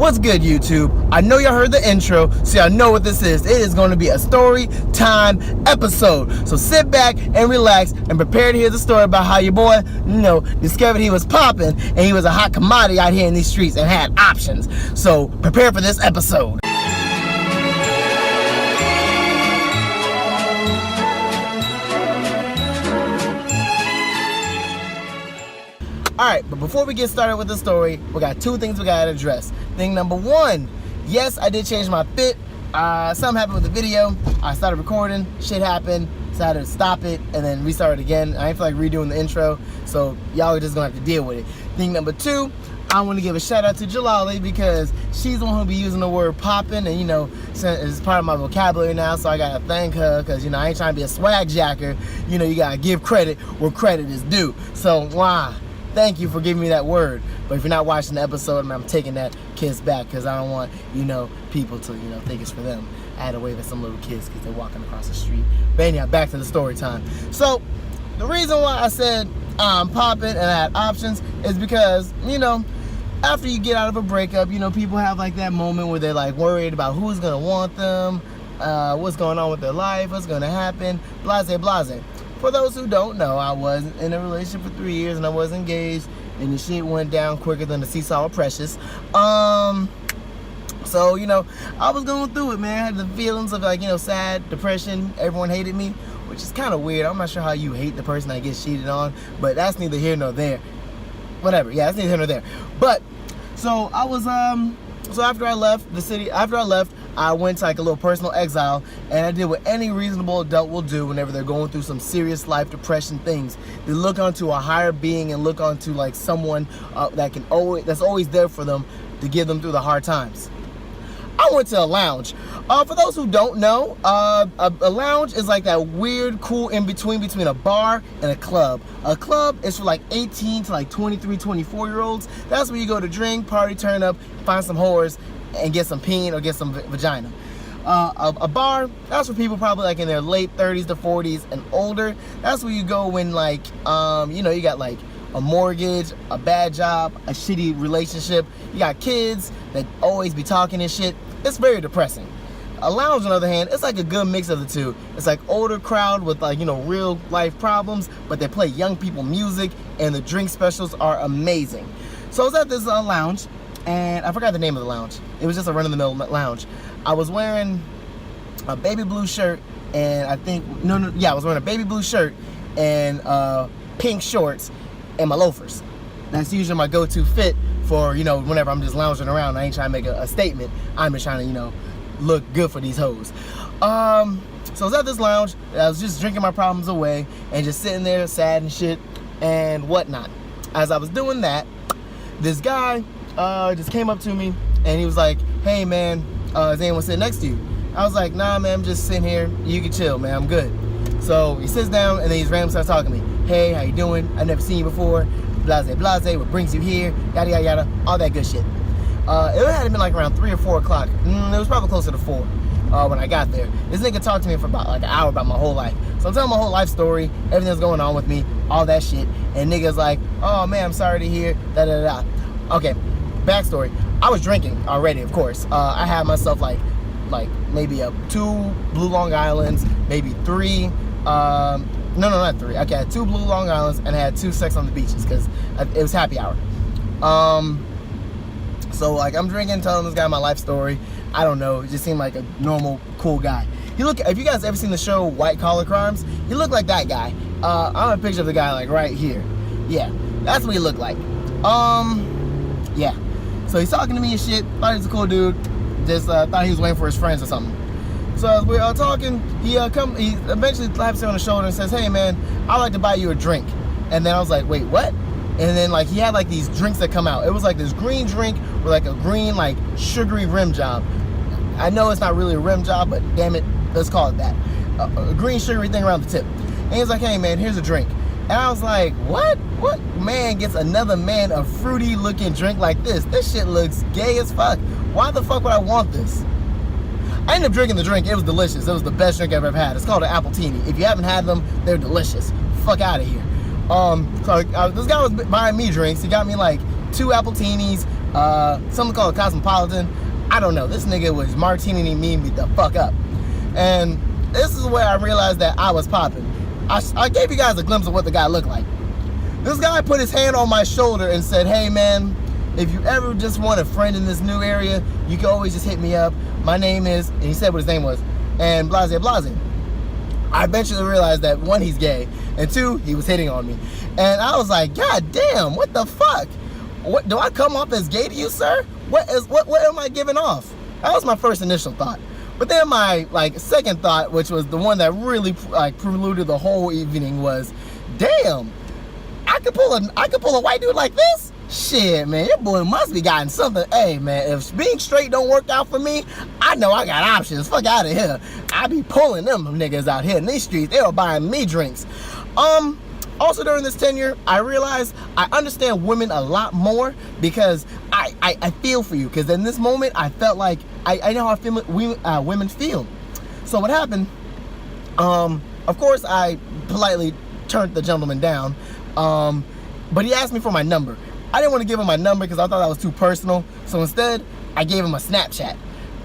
What's good, YouTube? I know y'all heard the intro, so y'all know what this is. It is going to be a story time episode. So sit back and relax and prepare to hear the story about how your boy, discovered he was popping and he was a hot commodity out here in these streets and had options. So prepare for this episode. Alright, but before we get started with the story, we got two things we gotta address. Thing number one, yes, I did change my fit. Something happened with the video. I started recording, shit happened, decided to stop it, and then restart it again. I ain't feel like redoing the intro, so y'all are just gonna have to deal with it. Thing number two, I want to give a shout out to Jalali because she's the one who'll be using the word poppin', and it's part of my vocabulary now, so I gotta thank her because I ain't trying to be a swag jacker. You gotta give credit where credit is due. So, thank you for giving me that word. But if you're not watching the episode, I'm taking that kiss back because I don't want, people to, think it's for them. I had to wave at some little kids because they're walking across the street. But anyhow, back to the story time. So, the reason why I said poppin' and I had options is because, after you get out of a breakup, people have like that moment where they're like worried about who's going to want them, what's going on with their life, what's going to happen, blase, blase. For those who don't know, I was in a relationship for 3 years and I was engaged, and the shit went down quicker than the seesaw of precious. So, I was going through it, man. I had the feelings of sad, depression, everyone hated me, which is kind of weird. I'm not sure how you hate the person that gets cheated on, but that's neither here nor there. Whatever, yeah, that's neither here nor there. But, so I was, so after I left the city, I went to like a little personal exile, and I did what any reasonable adult will do whenever they're going through some serious life depression things. They look onto a higher being and look onto like someone that's always there for them to get them through the hard times. I went to a lounge. For those who don't know, a lounge is like that weird, cool in-between a bar and a club. A club is for like 18 to like 23, 24-year-olds. That's where you go to drink, party, turn up, find some whores, and get some peen or get some vagina. A bar, that's for people probably like in their late 30s to 40s and older. That's where you go when you got like a mortgage, a bad job, a shitty relationship. You got kids that always be talking and shit. It's very depressing. A lounge, on the other hand, it's like a good mix of the two. It's like older crowd with real life problems, but they play young people music, and the drink specials are amazing. So I was at this lounge, and I forgot the name of the lounge. It was just a run-of-the-mill lounge. I was wearing a baby blue shirt, and I was wearing a baby blue shirt and pink shorts and my loafers. That's usually my go-to fit for, whenever I'm just lounging around. I ain't trying to make a statement. I'm just trying to, look good for these hoes. So I was at this lounge. I was just drinking my problems away and just sitting there sad and shit and whatnot. As I was doing that, this guy just came up to me and he was like, "Hey man, is anyone sitting next to you?" I was like, "Nah man, I'm just sitting here. You can chill, man, I'm good." So he sits down and then he's randomly starts talking to me. "Hey, how you doing? I've never seen you before. Blase, blase, what brings you here? Yada, yada, yada." All that good shit. It had been like around 3 or 4 o'clock. It was probably closer to 4 when I got there. This nigga talked to me for about like an hour about my whole life. So I'm telling my whole life story, everything that's going on with me, all that shit. And nigga's like, "Oh man, I'm sorry to hear, da da da." Okay, backstory. I was drinking already, of course. I had myself like maybe 2 Blue Long Islands, maybe 3. No, not 3. Okay, I had 2 Blue Long Islands and I had 2 Sex on the Beaches because it was happy hour. So like I'm drinking, telling this guy my life story. I don't know, it just seemed like a normal, cool guy. If you guys ever seen the show White Collar Crimes, he looked like that guy. I have a picture of the guy like right here. Yeah, that's what he looked like. Yeah. So he's talking to me and shit. Thought he was a cool dude. Just thought he was waiting for his friends or something. So as we are talking, he eventually slaps me on the shoulder and says, "Hey man, I'd like to buy you a drink." And then I was like, "Wait, what?" And then he had like these drinks that come out. It was like this green drink with like a green sugary rim job. I know it's not really a rim job, but damn it, let's call it that. A green sugary thing around the tip. And he's like, "Hey man, here's a drink." And I was like, what man gets another man a fruity looking drink like this? This shit looks gay as fuck. Why the fuck would I want this? I ended up drinking the drink. It was delicious. It was the best drink I've ever had. It's called an Appletini. If you haven't had them, they're delicious. Fuck out of here. So this guy was buying me drinks. He got me like 2 Appletinis, something called a Cosmopolitan. I don't know. This nigga was martini me the fuck up. And this is where I realized that I was popping. I gave you guys a glimpse of what the guy looked like. This guy put his hand on my shoulder and said, hey man, if you ever just want a friend in this new area, you can always just hit me up. My name is, and he said what his name was, and blase blase. I eventually realized that one, he's gay, and two, he was hitting on me. And I was like, God damn, what the fuck? What do I come off as gay to you, sir? What am I giving off? That was my first initial thought. But then my second thought, which was the one that really preluded the whole evening, was, damn, I could pull a white dude like this? Shit, man, your boy must be gotten something. Hey, man, if being straight don't work out for me, I know I got options. Fuck out of here. I be pulling them niggas out here in these streets. They were buying me drinks. Also during this tenure, I realized I understand women a lot more because I feel for you. Because in this moment, I felt like I know how women feel. So what happened? Of course, I politely turned the gentleman down, but he asked me for my number. I didn't want to give him my number because I thought that was too personal. So instead, I gave him a Snapchat.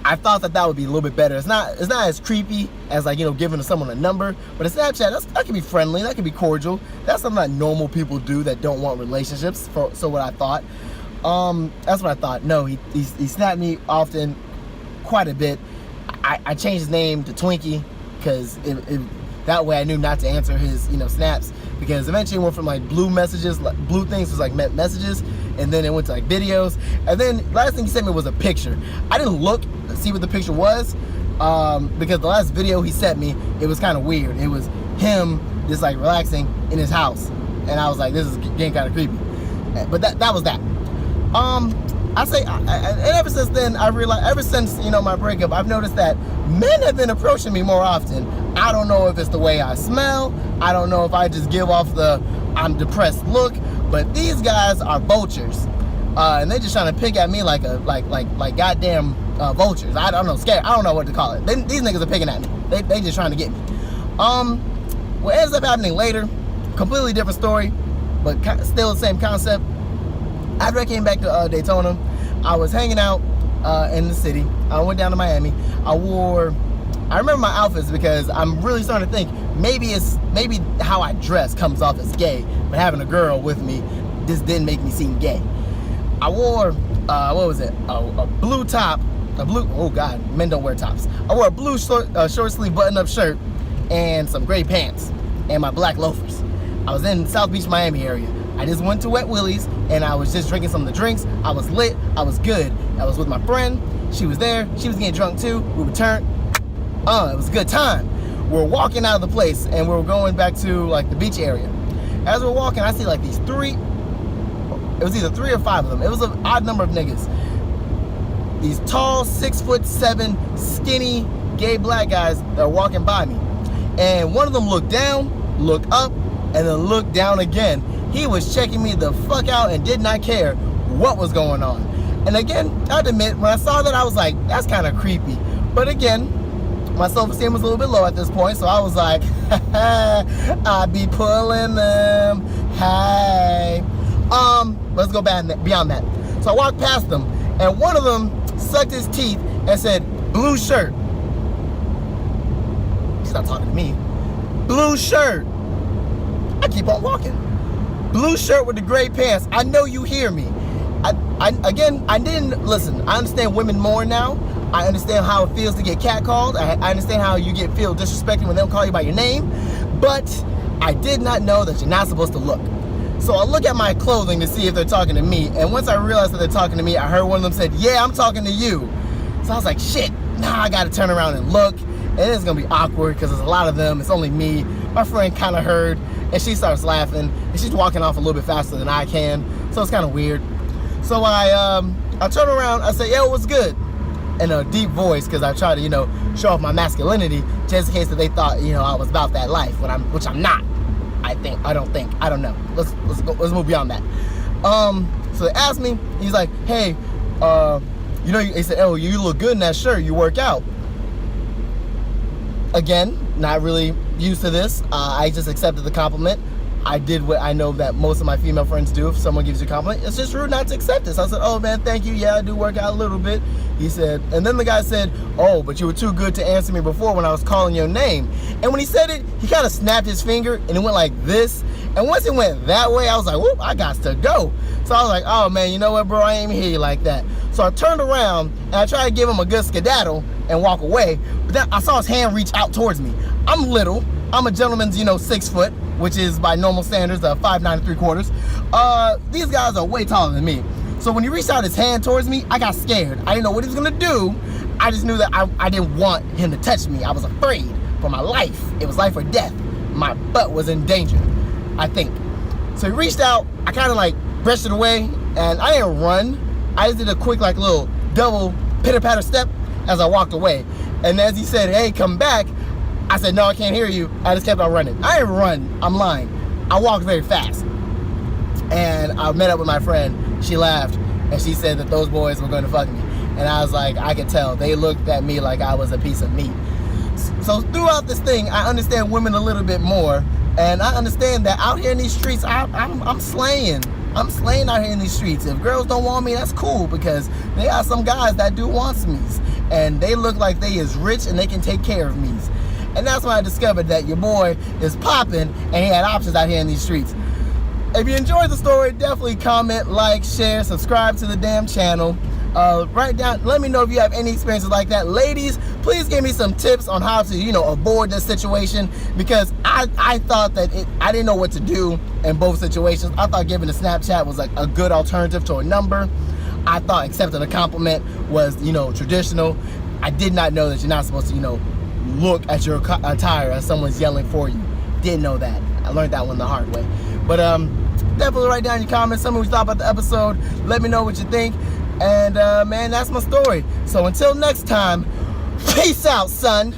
I thought that would be a little bit better. It's not as creepy as giving someone a number, but a Snapchat, that can be friendly, that can be cordial. That's something that normal people do that don't want relationships. So what I thought, that's what I thought. No, he snapped me often, quite a bit. I changed his name to Twinkie because that way I knew not to answer his snaps, because eventually it went from blue messages, blue things was messages, and then it went to videos, and then last thing he sent me was a picture. I didn't look to see what the picture was, because the last video he sent me, it was kind of weird. It was him just relaxing in his house, and I was like, this is getting kind of creepy. But that was that. And ever since then, I realized, ever since my breakup, I've noticed that men have been approaching me more often. I don't know if it's the way I smell. I don't know if I just give off the I'm depressed look, but these guys are vultures, and they're just trying to pick at me like goddamn vultures. I don't know, scared. I don't know what to call it. These niggas are picking at me. They just trying to get me. What ends up happening later, completely different story, but still the same concept. After I came back to Daytona, I was hanging out in the city. I went down to Miami. I remember my outfits because I'm really starting to think maybe how I dress comes off as gay, but having a girl with me just didn't make me seem gay. I wore what was it? A blue top, oh god, men don't wear tops. I wore a blue short sleeve button-up shirt and some gray pants and my black loafers. I was in South Beach, Miami area. I just went to Wet Willie's and I was just drinking some of the drinks. I was lit. I was good. I was with my friend. She was there. She was getting drunk too. We returned. It was a good time. We're walking out of the place and we're going back to the beach area. As we're walking, I see these three. It was either 3 or 5 of them. It was an odd number of niggas. These tall, 6'7", skinny, gay black guys that are walking by me. And one of them looked down, looked up, and then looked down again. He was checking me the fuck out and did not care what was going on. And again, I admit, when I saw that, I was like, that's kind of creepy. But again, my self-esteem was a little bit low at this point, so I was like, I be pulling them. Hey. Let's go beyond that. So I walked past them, and one of them sucked his teeth and said, blue shirt. He's not talking to me. Blue shirt. I keep on walking. Blue shirt with the gray pants. I know you hear me. I didn't listen. I understand women more now. I understand how it feels to get catcalled. I understand how you feel disrespected when they don't call you by your name. But I did not know that you're not supposed to look. So I look at my clothing to see if they're talking to me. And once I realized that they're talking to me, I heard one of them said, yeah, I'm talking to you. So I was like, shit, now I got to turn around and look. And it's going to be awkward because there's a lot of them. It's only me. My friend kind of heard. And she starts laughing. And she's walking off a little bit faster than I can. So it's kind of weird. So I turn around. I say, yo, what's good? In a deep voice, because I try to, show off my masculinity, just in case that they thought, I was about that life, which I'm not. I don't know. Let's move beyond that. So they asked me. He's like, hey, he said, oh, you look good in that shirt. You work out. Again, not really used to this. I just accepted the compliment. I did what I know that most of my female friends do. If someone gives you a compliment, it's just rude not to accept it. So I said, oh man, thank you. Yeah, I do work out a little bit. He said, and then the guy said, oh, but you were too good to answer me before when I was calling your name. And when he said it, he kind of snapped his finger and it went like this. And once it went that way, I was like, whoop, I got to go. So I was like, oh man, you know what, bro? I ain't even hear you like that. So I turned around and I tried to give him a good skedaddle and walk away. But then I saw his hand reach out towards me. I'm little. I'm a gentleman's, 6 foot, which is by normal standards, 5'9" 3/4. These guys are way taller than me. So when he reached out his hand towards me, I got scared. I didn't know what he was gonna do. I just knew that I didn't want him to touch me. I was afraid for my life. It was life or death. My butt was in danger, I think. So he reached out, I kind of like brushed it away, and I didn't run. I just did a quick like little double pitter-patter step as I walked away. And as he said, hey, come back, I said, no, I can't hear you. I just kept on running. I didn't run, I'm lying. I walked very fast. And I met up with my friend. She laughed, and she said that those boys were going to fuck me. And I was like, I could tell. They looked at me like I was a piece of meat. So throughout this thing, I understand women a little bit more. And I understand that out here in these streets, I'm slaying. I'm slaying out here in these streets. If girls don't want me, that's cool, because they are some guys that do want me. And they look like they is rich and they can take care of me. And that's when I discovered that your boy is popping and he had options out here in these streets. If you enjoyed the story, definitely comment, like, share, subscribe to the damn channel. Write down, let me know if you have any experiences like that. Ladies, please give me some tips on how to, avoid this situation, because I thought that I didn't know what to do in both situations. I thought giving a Snapchat was like a good alternative to a number. I thought accepting a compliment was, traditional. I did not know that you're not supposed to, look at your attire as someone's yelling for you. Didn't know that. I learned that one the hard way. But definitely write down your comments. Tell me what you thought about the episode. Let me know what you think. And man, that's my story. So until next time, peace out, son.